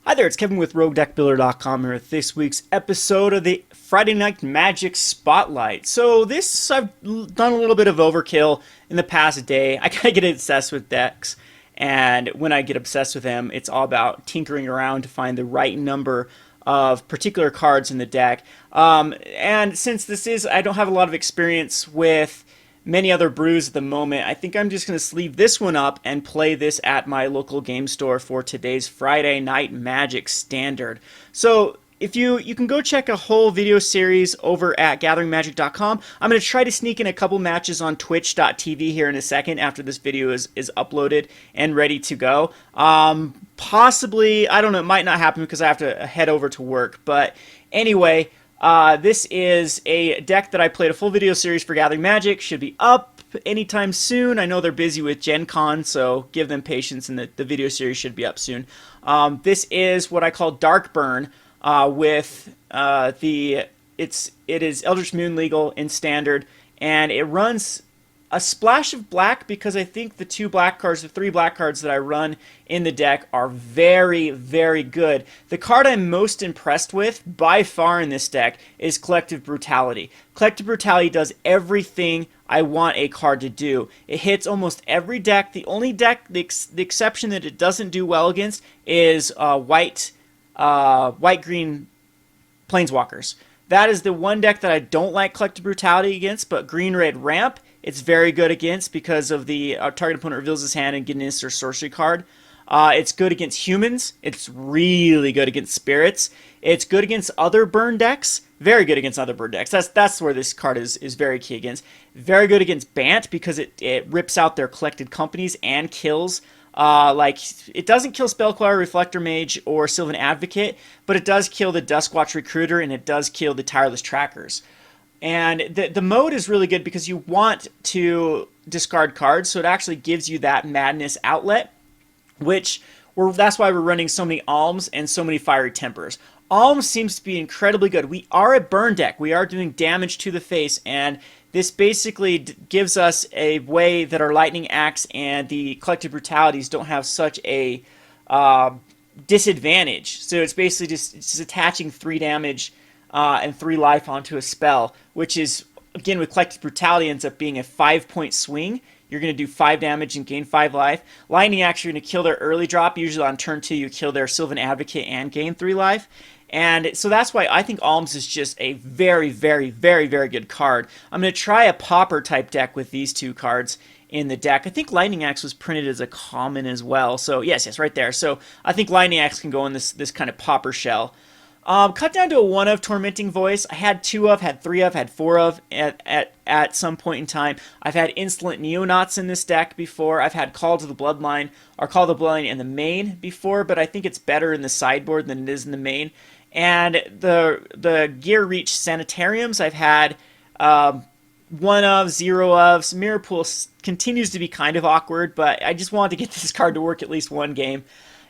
Hi there, it's Kevin with RogueDeckBuilder.com here with this week's episode of the Friday Night Magic Spotlight. So I've done a little bit of overkill in the past day. I kind of get obsessed with decks, and when I get obsessed with them, it's all about tinkering around to find the right number of particular cards in the deck. And since I don't have a lot of experience with many other brews at the moment, I think I'm just going to sleeve this one up and play this at my local game store for today's Friday Night Magic Standard. So if you can go check a whole video series over at GatheringMagic.com. I'm going to try to sneak in a couple matches on Twitch.tv here in a second after this video is uploaded and ready to go. Possibly, I don't know, it might not happen because I have to head over to work. But anyway, this is a deck that I played a full video series for Gathering Magic. Should be up anytime soon. I know they're busy with Gen Con, so give them patience, and the video series should be up soon. This is what I call Dark Burn. It is Eldritch Moon legal in standard, and it runs a splash of black because I think the three black cards that I run in the deck are very, very good. The card I'm most impressed with by far in this deck is Collective Brutality. Collective Brutality does everything I want a card to do. It hits almost every deck. The only deck, the exception that it doesn't do well against is white-green Planeswalkers. That is the one deck that I don't like Collective Brutality against, but green-red ramp, it's very good against because of the target opponent reveals his hand and get an instant sorcery card. It's good against humans. It's really good against spirits. It's good against other burn decks. Very good against other burn decks. That's where this card is very key against. Very good against Bant because it rips out their collected companies and kills. It doesn't kill Spellcaller, Reflector Mage, or Sylvan Advocate, but it does kill the Duskwatch Recruiter, and it does kill the Tireless Trackers. And the mode is really good because you want to discard cards, so it actually gives you that madness outlet, that's why we're running so many Alms and so many Fiery Tempers. Alms seems to be incredibly good. We are a burn deck. We are doing damage to the face, and this basically gives us a way that our Lightning Axe and the Collective Brutalities don't have such a disadvantage. So it's basically just attaching 3 damage and 3 life onto a spell, which is, again, with Collective Brutality ends up being a 5-point swing. You're going to do 5 damage and gain 5 life. Lightning Axe, you're going to kill their early drop. Usually on turn 2, you kill their Sylvan Advocate and gain 3 life. And so that's why I think Alms is just a very, very, very, very good card. I'm going to try a Pauper type deck with these 2 cards in the deck. I think Lightning Axe was printed as a common as well. So yes, right there. So I think Lightning Axe can go in this kind of Pauper shell. Cut down to a 1 of Tormenting Voice. I had 2 of, had 3 of, had 4 of at some point in time. I've had Insolent Neonauts in this deck before. I've had Call to the Bloodline or Call the Bloodline in the main before, but I think it's better in the sideboard than it is in the main. And the Gear Reach Sanitariums, I've had 1 of, 0 of. So Mirrorpool continues to be kind of awkward, but I just wanted to get this card to work at least one game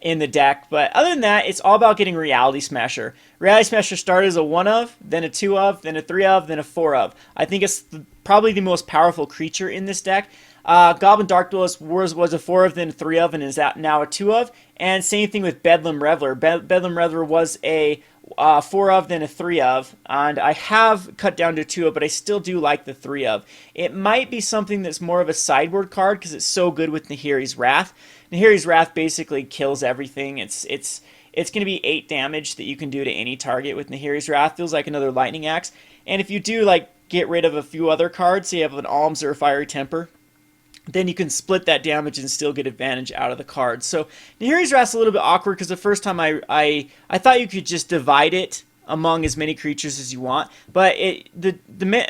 in the deck. But other than that, it's all about getting Reality Smasher. Reality Smasher started as a 1 of, then a 2 of, then a 3 of, then a 4 of. I think it's probably the most powerful creature in this deck. Goblin Dark-Dwellers was a 4 of, then a 3 of, and is now a 2 of. And same thing with Bedlam Reveler. Bedlam Reveler was a 4 of, then a 3 of, and I have cut down to 2 of, but I still do like the 3 of. It might be something that's more of a sideboard card because it's so good with Nahiri's Wrath. Nahiri's Wrath basically kills everything. It's going to be 8 damage that you can do to any target with Nahiri's Wrath. Feels like another Lightning Axe. And if you do get rid of a few other cards, say you have an Alms or a Fiery Temper, then you can split that damage and still get advantage out of the cards. So Nahiri's Wrath's a little bit awkward because the first time I thought you could just divide it among as many creatures as you want, but the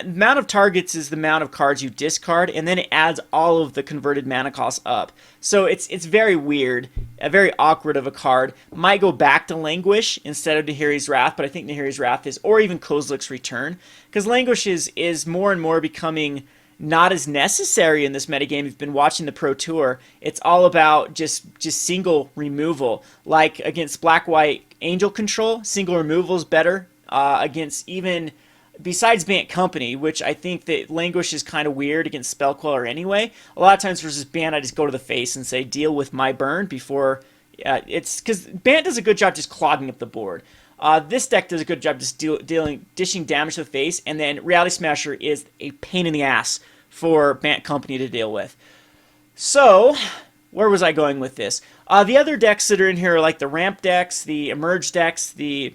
amount of targets is the amount of cards you discard, and then it adds all of the converted mana costs up. So it's very weird, very awkward of a card. Might go back to Languish instead of Nahiri's Wrath, but I think Nahiri's Wrath is, or even Kozilek's Return, because Languish is more and more becoming not as necessary in this metagame. You've been watching the Pro Tour. It's all about just single removal. Like against Black-White Angel Control, single removal is better. Against even besides Bant Company, which I think that Languish is kind of weird against Spellqueller anyway, a lot of times versus Bant, I just go to the face and say, deal with my burn before it's because Bant does a good job just clogging up the board. This deck does a good job just dishing damage to the face, and then Reality Smasher is a pain in the ass for Bant Company to deal with. So, where was I going with this? The other decks that are in here are like the Ramp decks, the Emerge decks, the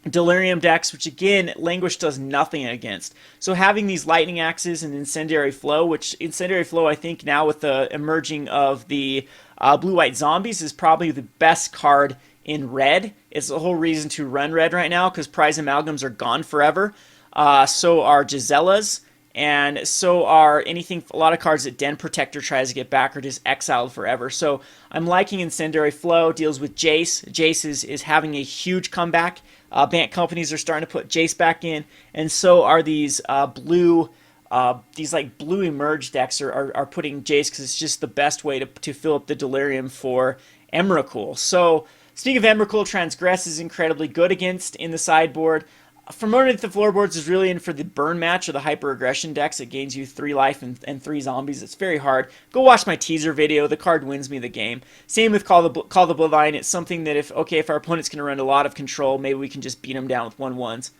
Delirium decks, which again, Languish does nothing against. So having these Lightning Axes and Incendiary Flow, which Incendiary Flow, I think now with the emerging of the Blue-White Zombies, is probably the best card in red. It's the whole reason to run red right now, because Prize Amalgams are gone forever. So are Gisellas, and so are a lot of cards that Den Protector tries to get back or just exiled forever. So I'm liking Incendiary Flow, deals with Jace. Jace is having a huge comeback. Bant companies are starting to put Jace back in, and so are these blue Emerge decks are putting Jace, because it's just the best way to fill up the Delirium for Emrakul. So speaking of Emrakul, Transgress is incredibly good against in the sideboard. From underneath the floorboards is really in for the burn match or the hyper aggression decks. It gains you 3 life and 3 zombies. It's very hard. Go watch my teaser video. The card wins me the game. Same with Call the Bloodline. It's something that if our opponent's going to run a lot of control, maybe we can just beat them down with 1/1s.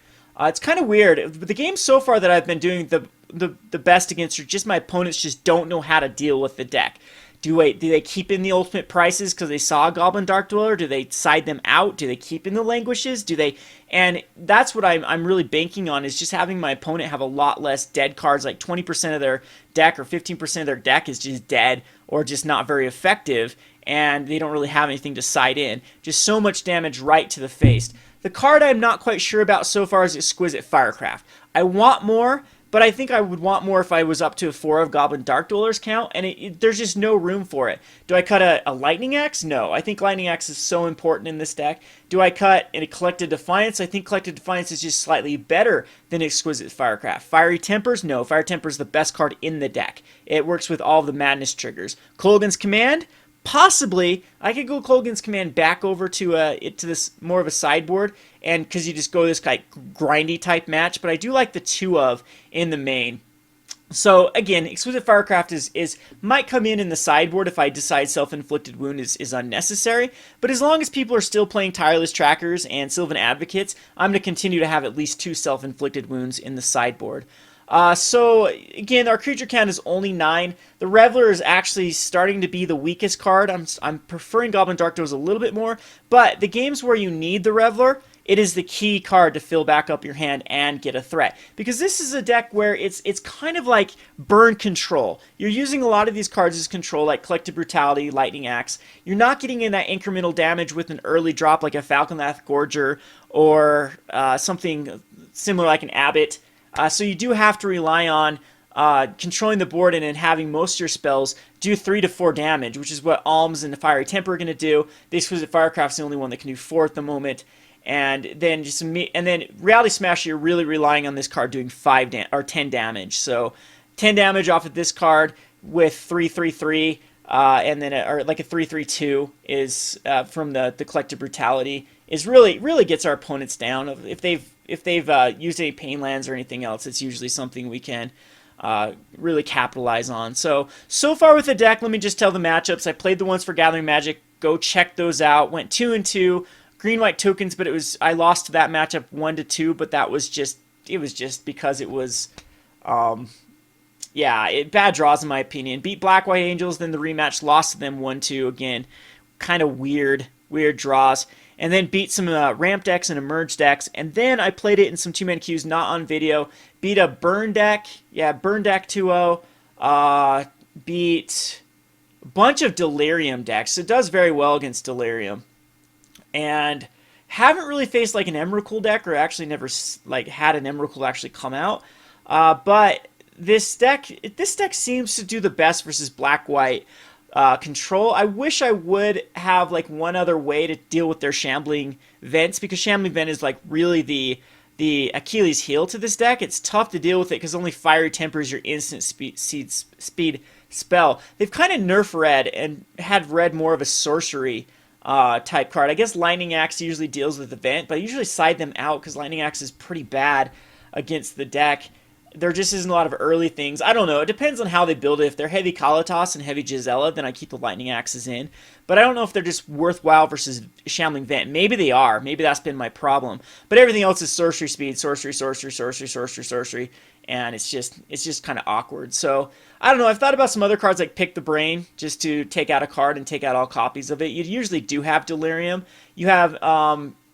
It's kind of weird. The games so far that I've been doing the best against are just my opponents just don't know how to deal with the deck. Do they keep in the ultimate prices because they saw a Goblin Dark-Dweller? Do they side them out? Do they keep in the Languishes? And that's what I'm really banking on, is just having my opponent have a lot less dead cards, like 20% of their deck or 15% of their deck is just dead or just not very effective, and they don't really have anything to side in. Just so much damage right to the face. The card I'm not quite sure about so far is Exquisite Firecraft. I want more, but I think I would want more if I was up to a 4 of Goblin Dark-Dwellers count, and there's just no room for it. Do I cut a Lightning Axe? No. I think Lightning Axe is so important in this deck. Do I cut a Collective Defiance? I think Collective Defiance is just slightly better than Exquisite Firecraft. Fiery Tempers? No. Fire Temper is the best card in the deck. It works with all of the Madness triggers. Kolaghan's Command? Possibly, I could go Kolaghan's Command back over to this more of a sideboard, and because you just go this like grindy type match, but I do like the 2 of in the main. So again, Exquisite Firecraft is might come in the sideboard if I decide Self-Inflicted Wound is unnecessary, but as long as people are still playing Tireless Trackers and Sylvan Advocates, I'm going to continue to have at least 2 Self-Inflicted Wounds in the sideboard. So, again, our creature count is only 9. The Reveler is actually starting to be the weakest card. I'm preferring Goblin Dark-Dwellers a little bit more, but the games where you need the Reveler, it is the key card to fill back up your hand and get a threat. Because this is a deck where it's kind of like burn control. You're using a lot of these cards as control, like Collective Brutality, Lightning Axe. You're not getting in that incremental damage with an early drop like a Falconlath Gorger or something similar like an Abbot. So you do have to rely on controlling the board and then having most of your spells do 3 to 4 damage, which is what Alms and the Fiery Temper are going to do. The Exquisite Firecraft's the only one that can do 4 at the moment. And then Reality Smash, you're really relying on this card doing 10 damage. So 10 damage off of this card with 3/3/3, and then or like a 3/3/2 is from the Collective Brutality is really gets our opponents down. If they've used any pain lands or anything else, it's usually something we can really capitalize on. So far with the deck, let me just tell the matchups. I played the ones for Gathering Magic. Go check those out. Went 2-2. Green-white tokens, but I lost to that matchup 1-2, but that was just because it was bad draws in my opinion. Beat Black-White Angels, then the rematch, lost to them 1-2 again. Kind of weird draws. And then beat some ramp decks and emerge decks. And then I played it in some 2-man queues, not on video. Beat a burn deck. Yeah, burn deck 2-0. Beat a bunch of Delirium decks. It does very well against Delirium. And haven't really faced like an Emrakul deck, or actually never like had an Emrakul actually come out. But this deck seems to do the best versus black-white control. I wish I would have like one other way to deal with their Shambling Vents, because Shambling Vent is like really the Achilles heel to this deck. It's tough to deal with it because only Fiery Temper is your instant speed spell. They've kind of nerfed red and had red more of a sorcery type card. I guess Lightning Axe usually deals with the vent, but I usually side them out because Lightning Axe is pretty bad against the deck. There just isn't a lot of early things. I don't know. It depends on how they build it. If they're heavy Kalatas and heavy Gisela, then I keep the Lightning Axes in. But I don't know if they're just worthwhile versus Shambling Vent. Maybe they are. Maybe that's been my problem. But everything else is sorcery speed, sorcery, sorcery, sorcery, sorcery, sorcery. And it's just kind of awkward. So, I don't know. I've thought about some other cards like Pick the Brain, just to take out a card and take out all copies of it. You usually do have Delirium. You have...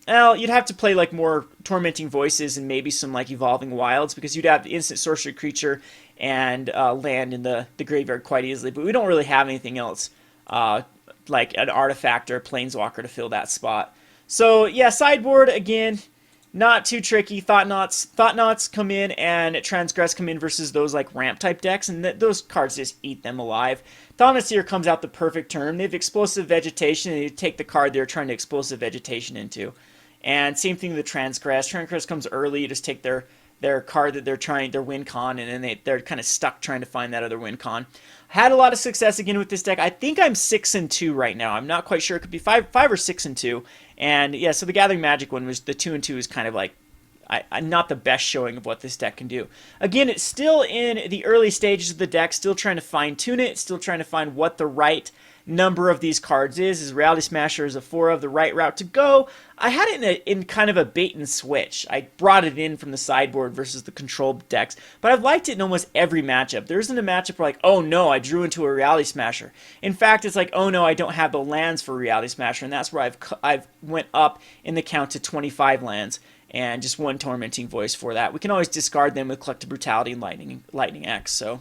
well, you'd have to play like more Tormenting Voices and maybe some like Evolving Wilds, because you'd have the instant sorcery creature and land in the graveyard quite easily. But we don't really have anything else like an artifact or a planeswalker to fill that spot. So yeah, sideboard again, not too tricky. Thought-Knots come in and Transgress come in versus those like ramp type decks, and those cards just eat them alive. Thought-Knot Seer comes out the perfect turn. They have Explosive Vegetation, and you take the card they're trying to Explosive Vegetation into. And same thing with the Transgress. Transgress comes early. You just take their card that they're trying, their win con, and then they're kind of stuck trying to find that other win con. Had a lot of success again with this deck. I think I'm 6-2 right now. I'm not quite sure. It could be 5 or 6-2. And yeah, so the Gathering Magic one was the 2-2 is kind of like not the best showing of what this deck can do. Again, it's still in the early stages of the deck, still trying to fine tune it, still trying to find what the right number of these cards is. Reality Smasher is a 4 of the right route to go. I had it in kind of a bait and switch. I brought it in from the sideboard versus the controlled decks, but I've liked it in almost every matchup. There isn't a matchup where like, oh no, I drew into a Reality Smasher. In fact, it's like, oh no, I don't have the lands for Reality Smasher, and that's where I've went up in the count to 25 lands and just one Tormenting Voice for that. We can always discard them with Collective Brutality and Lightning X. So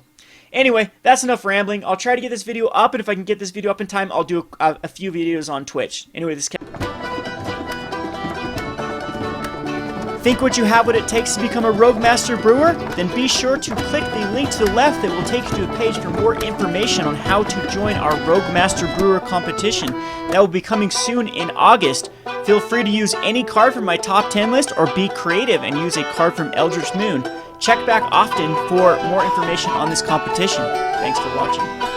anyway, that's enough rambling. I'll try to get this video up, and if I can get this video up in time, I'll do a few videos on Twitch. Anyway, this Think what you have what it takes to become a Rogue Master Brewer? Then be sure to click the link to the left that will take you to a page for more information on how to join our Rogue Master Brewer competition. That will be coming soon in August. Feel free to use any card from my top 10 list, or be creative and use a card from Eldritch Moon. Check back often for more information on this competition. Thanks for watching.